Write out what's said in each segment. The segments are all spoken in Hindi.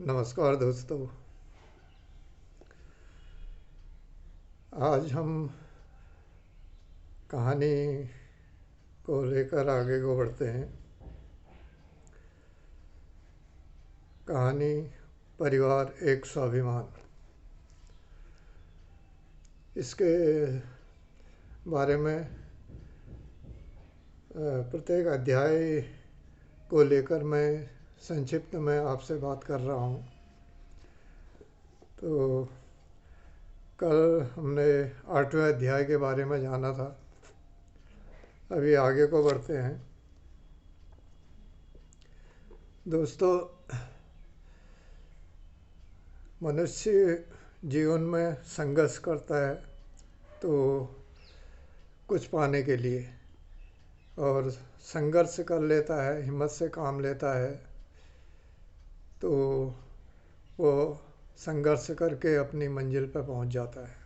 नमस्कार दोस्तों। आज हम कहानी को लेकर आगे को बढ़ते हैं। कहानी परिवार एक स्वाभिमान। इसके बारे में प्रत्येक अध्याय को लेकर मैं संक्षिप्त में आपसे बात कर रहा हूँ। तो कल हमने 8वें अध्याय के बारे में जाना था। अभी आगे को बढ़ते हैं। दोस्तों, मनुष्य जीवन में संघर्ष करता है तो कुछ पाने के लिए, और संघर्ष कर लेता है, हिम्मत से काम लेता है, तो वो संघर्ष करके अपनी मंजिल पर पहुंच जाता है।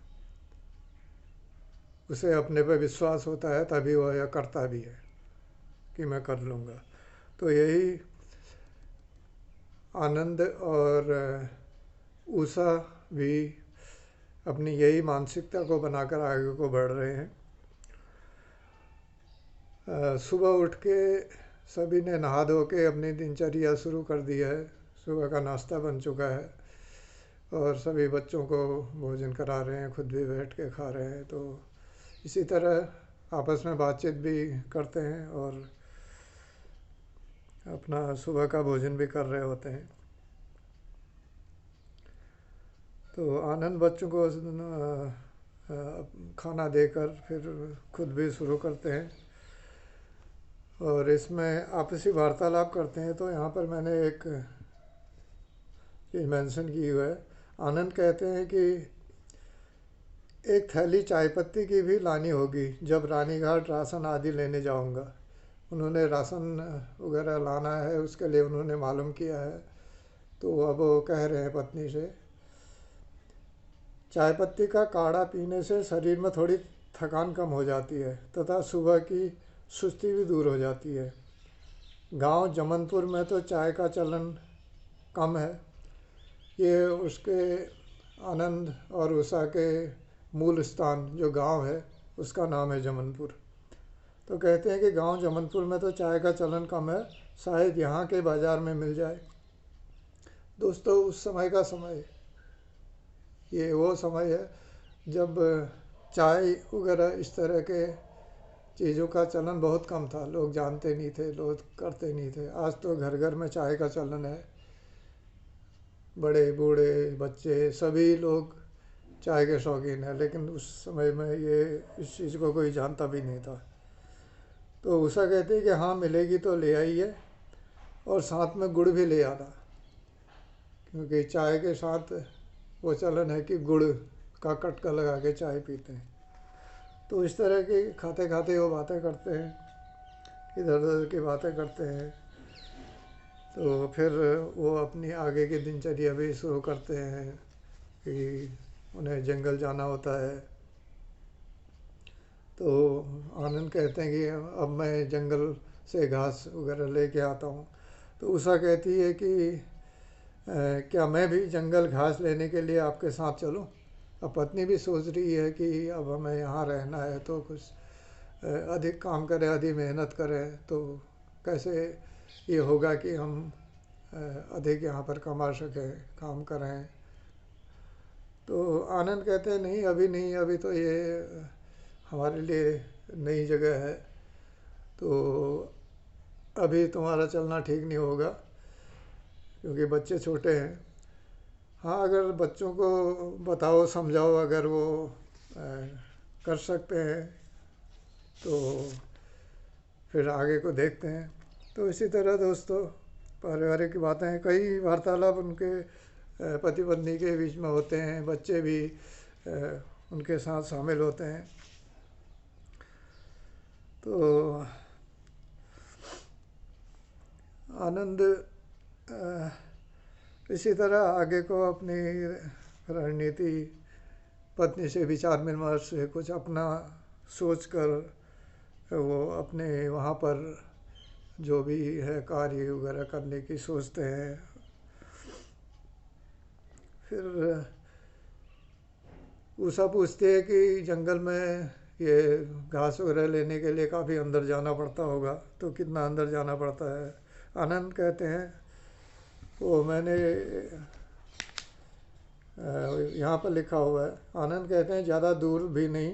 उसे अपने पे विश्वास होता है, तभी वह यह करता भी है कि मैं कर लूँगा। तो यही आनंद और उषा भी अपनी यही मानसिकता को बनाकर आगे को बढ़ रहे हैं। सुबह उठ के सभी ने नहा धो के अपनी दिनचर्या शुरू कर दी है। सुबह का नाश्ता बन चुका है और सभी बच्चों को भोजन करा रहे हैं, खुद भी बैठ के खा रहे हैं। तो इसी तरह आपस में बातचीत भी करते हैं और अपना सुबह का भोजन भी कर रहे होते हैं। तो आनंद बच्चों को खाना देकर फिर खुद भी शुरू करते हैं और इसमें आपसी वार्तालाप करते हैं। तो यहाँ पर मैंने एक चीज़ मेंशन की हुई है। आनंद कहते हैं कि एक थैली चाय पत्ती की भी लानी होगी जब रानीघाट राशन आदि लेने जाऊंगा। उन्होंने राशन वगैरह लाना है, उसके लिए उन्होंने मालूम किया है। तो अब वो कह रहे हैं पत्नी से, चाय पत्ती का काढ़ा पीने से शरीर में थोड़ी थकान कम हो जाती है तथा सुबह की सुस्ती भी दूर हो जाती है। गांव जमनपुर में तो चाय का चलन कम है। ये उसके आनंद और उषा के मूल स्थान जो गांव है उसका नाम है जमनपुर। तो कहते हैं कि गांव जमनपुर में तो चाय का चलन कम है, शायद यहाँ के बाज़ार में मिल जाए। दोस्तों, उस समय का समय, ये वो समय है जब चाय वगैरह इस तरह के चीज़ों का चलन बहुत कम था। लोग जानते नहीं थे, लोग करते नहीं थे। आज तो घर घर में चाय का चलन है। बड़े बूढ़े बच्चे सभी लोग चाय के शौकीन हैं, लेकिन उस समय में ये इस चीज़ को कोई जानता भी नहीं था। तो उषा कहती है कि हाँ, मिलेगी तो ले आइए और साथ में गुड़ भी ले आना, क्योंकि चाय के साथ वो चलन है कि गुड़ का कटका लगा के चाय पीते हैं। तो इस तरह की खाते खाते वो बातें करते हैं, इधर उधर की बातें करते हैं। तो फिर वो अपनी आगे की दिनचर्या भी शुरू करते हैं कि उन्हें जंगल जाना होता है। तो आनंद कहते हैं कि अब मैं जंगल से घास वगैरह लेके आता हूँ। तो उषा कहती है कि क्या मैं भी जंगल घास लेने के लिए आपके साथ चलूँ? अब पत्नी भी सोच रही है कि अब हमें यहाँ रहना है तो कुछ अधिक काम करें, अधिक मेहनत करें, तो कैसे ये होगा कि हम अधिक यहाँ पर कमा सकें, काम करें। तो आनंद कहते हैं नहीं, अभी नहीं, अभी तो ये हमारे लिए नई जगह है, तो अभी तुम्हारा चलना ठीक नहीं होगा क्योंकि बच्चे छोटे हैं। हाँ, अगर बच्चों को बताओ, समझाओ, अगर वो कर सकते हैं तो फिर आगे को देखते हैं। तो इसी तरह दोस्तों, पारिवारिक की बातें हैं, कई वार्तालाप उनके पति पत्नी के बीच में होते हैं। बच्चे भी उनके साथ शामिल होते हैं। तो आनंद इसी तरह आगे को अपनी रणनीति पत्नी से विचार विमर्श से कुछ अपना सोच कर वो अपने वहाँ पर जो भी है कार्य वगैरह करने की सोचते हैं। फिर उषा पूछती है कि जंगल में ये घास वगैरह लेने के लिए काफ़ी अंदर जाना पड़ता होगा, तो कितना अंदर जाना पड़ता है। आनंद कहते हैं वो मैंने यहाँ पर लिखा हुआ है। आनंद कहते हैं ज़्यादा दूर भी नहीं,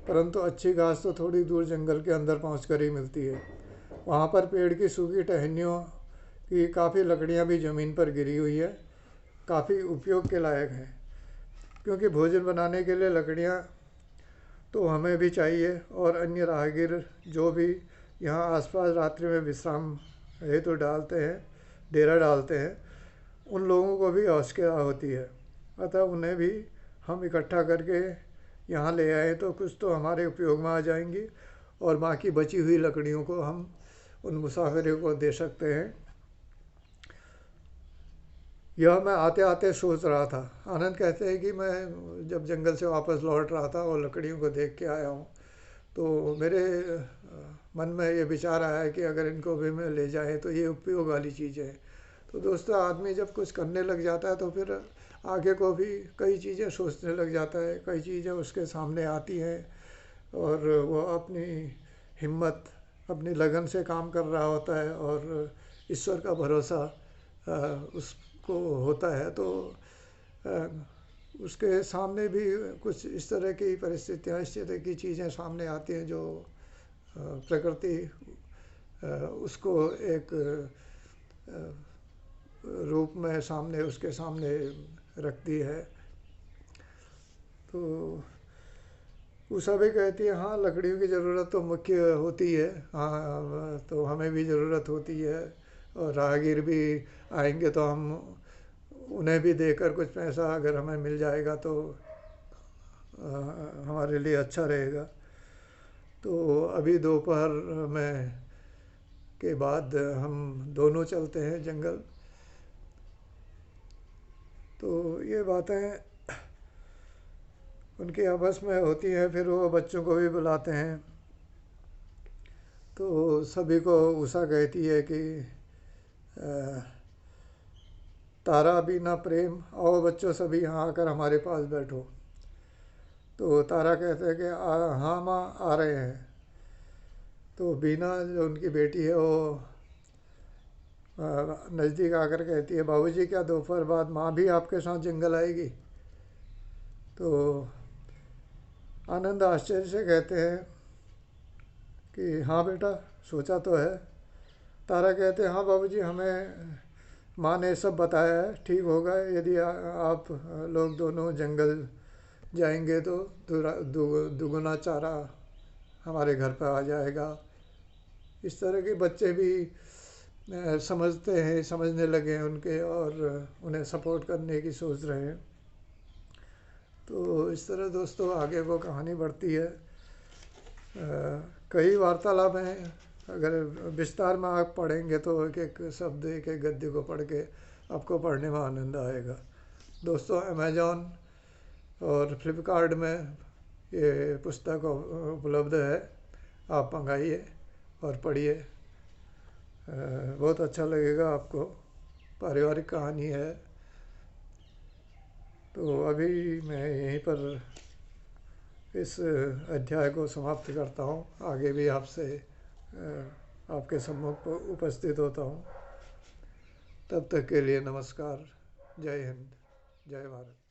परंतु अच्छी घास तो थोड़ी दूर जंगल के अंदर पहुँचकर ही मिलती है। वहाँ पर पेड़ की सूखी टहनियों की काफ़ी लकड़ियाँ भी ज़मीन पर गिरी हुई है, काफ़ी उपयोग के लायक हैं, क्योंकि भोजन बनाने के लिए लकड़ियाँ तो हमें भी चाहिए, और अन्य राहगीर जो भी यहाँ आसपास रात्रि में विश्राम हेतु डालते हैं, डेरा डालते हैं, उन लोगों को भी आवश्यकता होती है। अतः उन्हें भी हम इकट्ठा करके यहाँ ले आए तो कुछ तो हमारे उपयोग में आ जाएंगी, और बाकी बची हुई लकड़ियों को हम उन मुसाफिरों को दे सकते हैं। यह मैं आते आते सोच रहा था। आनंद कहते हैं कि मैं जब जंगल से वापस लौट रहा था और लकड़ियों को देख के आया हूँ, तो मेरे मन में ये विचार आया कि अगर इनको भी मैं ले जाएं तो ये उपयोग वाली चीज़ें हैं। तो दोस्तों, आदमी जब कुछ करने लग जाता है तो फिर आगे को भी कई चीज़ें सोचने लग जाता है, कई चीज़ें उसके सामने आती हैं, और वो अपनी हिम्मत, अपनी लगन से काम कर रहा होता है, और ईश्वर का भरोसा उसको होता है। तो अ, उसके सामने भी कुछ इस तरह की परिस्थितियाँ, इस तरह की चीज़ें सामने आती हैं जो प्रकृति उसको एक रूप में सामने, उसके सामने रखती है। तो उषा भी कहती है हाँ, लकड़ियों की ज़रूरत तो मुख्य होती है, हाँ, तो हमें भी ज़रूरत होती है, और राहगीर भी आएंगे तो हम उन्हें भी देकर कुछ पैसा अगर हमें मिल जाएगा तो हमारे लिए अच्छा रहेगा। तो अभी दोपहर में के बाद हम दोनों चलते हैं जंगल। तो ये बातें उनकी आपस में होती हैं, फिर वो बच्चों को भी बुलाते हैं। तो सभी को उषा कहती है कि अ, तारा बिना प्रेम, आओ बच्चों सभी यहाँ आकर हमारे पास बैठो। तो तारा कहते हैं कि हाँ माँ, आ रहे हैं। तो बीना जो उनकी बेटी है वो नज़दीक आकर कहती है बाबूजी, क्या दोपहर बाद माँ भी आपके साथ जंगल आएगी? तो आनंद आश्चर्य से कहते हैं कि हाँ बेटा, सोचा तो है। तारा कहते हैं हाँ बाबूजी, हमें माँ ने सब बताया है, ठीक होगा यदि आप लोग दोनों जंगल जाएंगे तो दुगुना चारा हमारे घर पर आ जाएगा। इस तरह के बच्चे भी समझते हैं, समझने लगे हैं उनके, और उन्हें सपोर्ट करने की सोच रहे हैं। तो इस तरह दोस्तों आगे वो कहानी बढ़ती है। कई वार्तालाप हैं, अगर विस्तार में आप पढ़ेंगे तो एक एक शब्द, एक एक गद्य को पढ़ के आपको पढ़ने में आनंद आएगा। दोस्तों, अमेजॉन और फ्लिपकार्ट में ये पुस्तक उपलब्ध है, आप मंगाइए और पढ़िए, बहुत अच्छा लगेगा आपको। पारिवारिक कहानी है। तो अभी मैं यहीं पर इस अध्याय को समाप्त करता हूँ। आगे भी आपसे आपके सम्मुख उपस्थित होता हूँ। तब तक के लिए नमस्कार। जय हिंद, जय भारत।